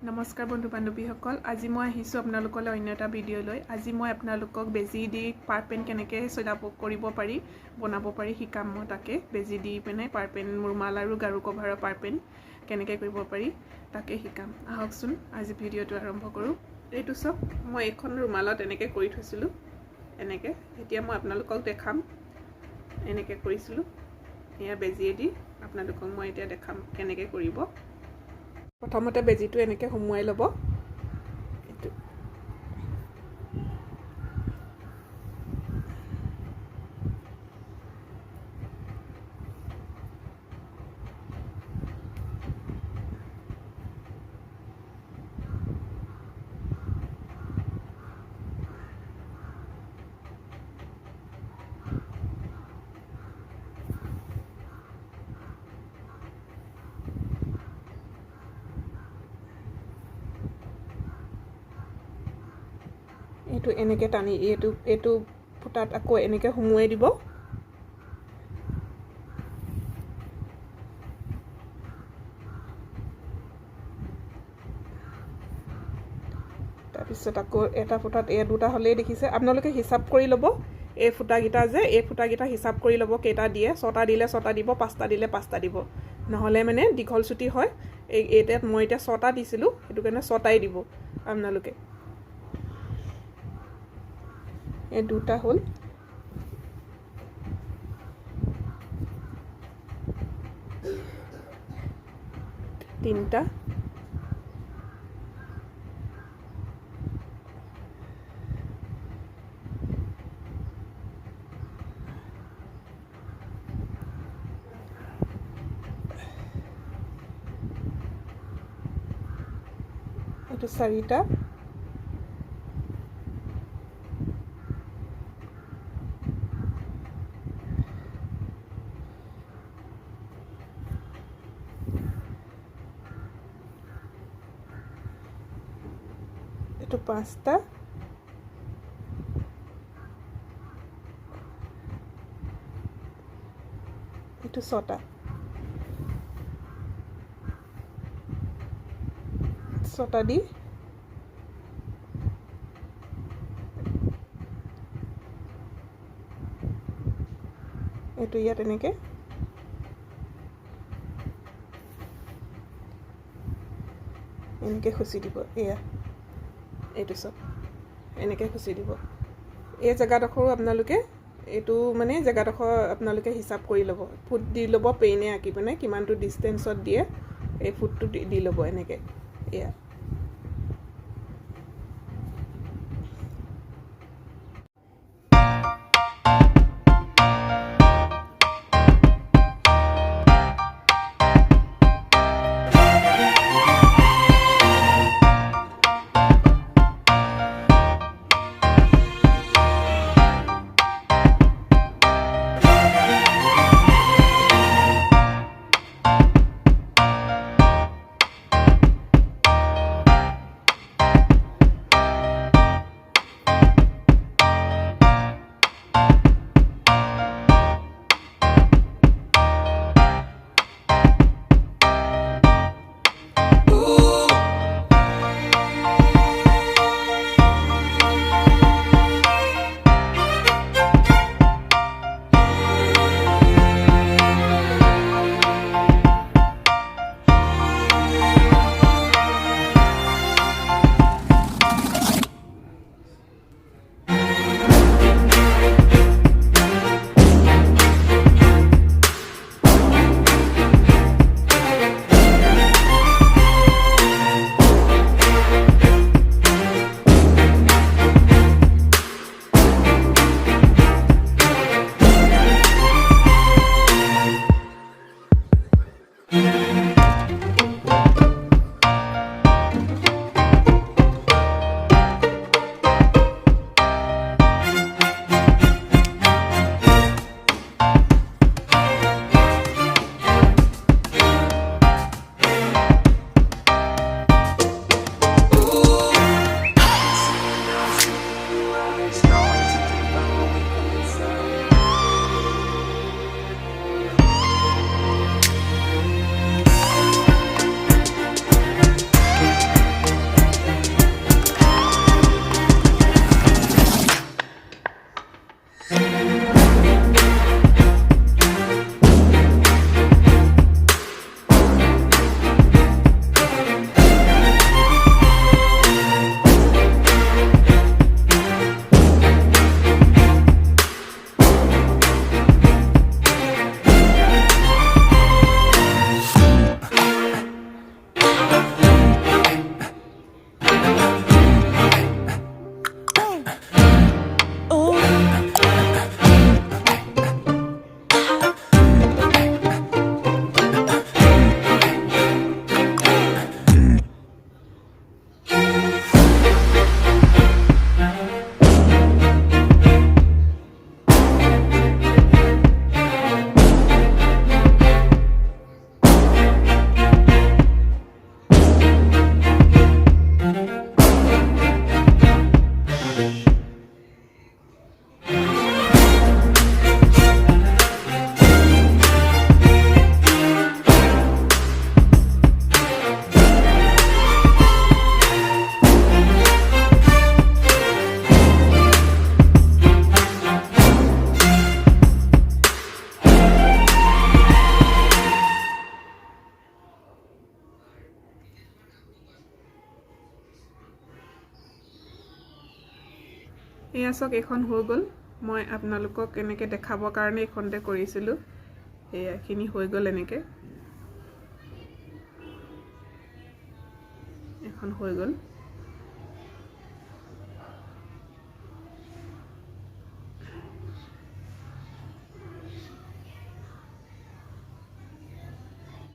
নমস্কাৰ বন্ধু বান্ধৱীসকল, আজি মই আহিছোঁ আপোনালোকলৈ অন্য এটা ভিডিঅ' লৈ। আজি মই আপোনালোকক বেজি দি পাৰপেন কেনেকৈ বনাব পাৰি শিকাম। মই তাকে বেজি দি পিনে পাৰপেন ৰুমাল আৰু গাৰু কভাৰৰ পাৰপেন কেনেকৈ কৰিব পাৰি তাকে শিকাম। আহকচোন আজি ভিডিঅ'টো আৰম্ভ কৰোঁ। এইটো চাওক, মই এইখন ৰুমালত এনেকৈ কৰি থৈছিলোঁ। এনেকৈ এতিয়া মই আপোনালোকক দেখাম। এনেকৈ কৰিছিলোঁ, এয়া বেজিয়ে দি আপোনালোকক মই এতিয়া দেখাম কেনেকৈ কৰিব। প্ৰথমতে বেজিটো এনেকৈ সুমুৱাই ল'ব। এইটো এনেকৈ টানি এইটো ফুটাত আকৌ এনেকৈ সুমুৱাই দিব। তাৰপিছত আকৌ এটা ফুটাত দুটা হ'লেই দেখিছে। আপোনালোকে হিচাপ কৰি ল'ব। এই ফুটাকেইটা হিচাপ কৰি ল'ব কেইটা দিয়ে। 6টা দিলে 6টা দিব, 5টা দিলে 5টা দিব। নহ'লে মানে দীঘল চুটি হয়। এইটাত মই এতিয়া 6টা দিছিলোঁ, সেইটো কাৰণে 6টাই দিব আপোনালোকে। এই দুটা হ'ল, তিনিটা, এইটো 4টা, এইটো 5টা, এইটো 6টা। 6টা দি এইটো ইয়াত এনেকৈ খুচি দিব। এইটো চব এনেকৈ খুচি দিব। এই জেগাডোখৰো আপোনালোকে জেগাডোখৰ আপোনালোকে হিচাপ কৰি ল'ব। ফুট দি ল'ব, পেইনে আঁকি পিনে কিমানটো ডিষ্টেঞ্চত দিয়ে এই ফুটটো দি ল'ব এনেকৈ। এয়া চাওক এখন হৈ গ'ল মই আপোনালোকক এনেকৈ দেখাবৰ কাৰণে এইখনতে কৰিছিলোঁ এয়াখিনি হৈ গ'ল এনেকৈ এখন হৈ গ'ল